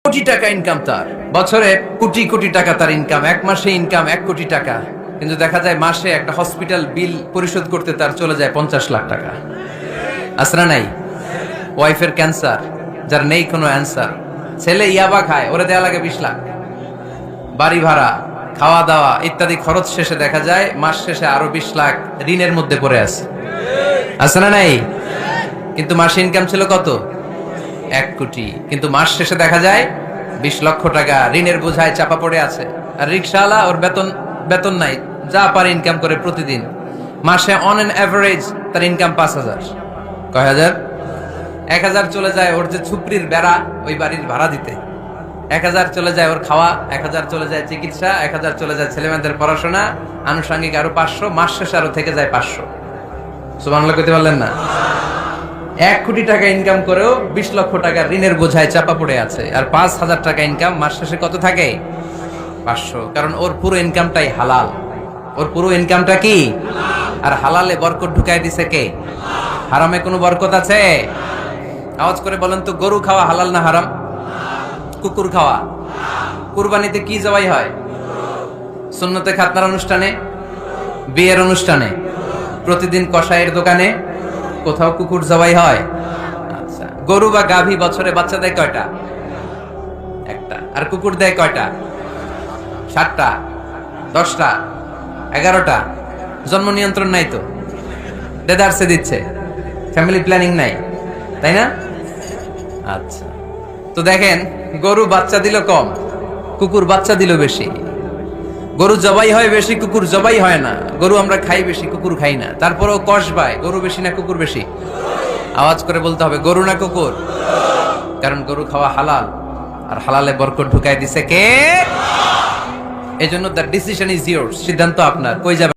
কোটি টাকা ইনকাম, তার বছরে কোটি কোটি টাকা তার ইনকাম, এক মাসে ইনকাম 1 কোটি টাকা, কিন্তু দেখা যায় মাসে একটা হসপিটাল বিল পরিশোধ করতে তার চলে যায় 50 লাখ টাকা। আসরা নাই? ওয়াইফের ক্যান্সার, যার নেই কোনো অ্যান্সার, ছেলে ইয়াবা খায়, ওরে দেয়া লাগে 20 লাখ, বাড়ি ভাড়া, খাওয়া দাওয়া ইত্যাদি খরচ শেষে দেখা যায় মাস শেষে আরো 20 লাখ ঋণের মধ্যে পড়ে আছে। আসরা নাই? কিন্তু মাসে ইনকাম ছিল কত? 1 কোটি, কিন্তু মাস শেষে দেখা যায় 20 লক্ষ টাকা ঋণের বোঝায় চাপা পড়ে আছে। আর রিকশাওয়ালা, ওর বেতন নাই, যা পারে ইনকাম করে প্রতিদিন, মাসে অন এন এভারেজ তার ইনকাম 5,000। কয় হাজার? 1,000 চলে যায় ওর যে ছুপড়ির বেড়া, ওই বাড়ির ভাড়া দিতে, 1,000 চলে যায় ওর খাওয়া, 1,000 চলে যায় চিকিৎসা, 1,000 চলে যায় ছেলেমেয়েদের পড়াশোনা, আনুষঙ্গিক আরো 500, মাস শেষে আরো থেকে যায় 500। সুবহানাল্লাহ কইতে পারলেন না? 1 কোটি টাকা ইনকাম করেও 20 লক্ষ টাকা ঋণের বোঝায় চাপা পড়ে আছে। আর 5,000 টাকা ইনকাম, মাস শেষে কত থাকে? 500। কারণ ওর পুরো ইনকামটাই হালাল। ওর পুরো ইনকামটা কি? আর হালালে বরকত ঢুকায় দিছে কে? হারামে কোনো বরকত আছে? আওয়াজ করে বলেন তো, গরু খাওয়া হালাল না হারাম? কুকুর খাওয়া? কুরবানিতে কি জবাই হয়? সুন্নতে খাতনার অনুষ্ঠানে, বিয়ের অনুষ্ঠানে, প্রতিদিন কসাইয়ের দোকানে, কোথাও কুকুর জবাই হয়? আচ্ছা, গরু বা গাভী বছরে বাচ্চা দেয় কয়টা? একটা। আর কুকুর দেয় কয়টা? 7টা, 10টা, 11টা। জন্ম নিয়ন্ত্রণ নাই তো, দেদারসে দিচ্ছে, ফ্যামিলি প্ল্যানিং নাই, তাই না? আচ্ছা, তো দেখেন, গরু বাচ্চা দিল কম, কুকুর বাচ্চা দিল বেশি। গরু জবাই হয় বেশি, কুকুর জবাই হয় না। গরু আমরা খাই বেশি, কুকুর খাই না। তারপরেও কসবায়, গরু বেশি না কুকুর বেশি? আওয়াজ করে বলতে হবে, গরু না কুকুর? কারণ গরু খাওয়া হালাল, আর হালালে বরকত ঢুকাই দিছে কে? এজন্য দ্য ডিসিশন ইজ ইয়োরস, সিদ্ধান্ত আপনার। কই যাবে?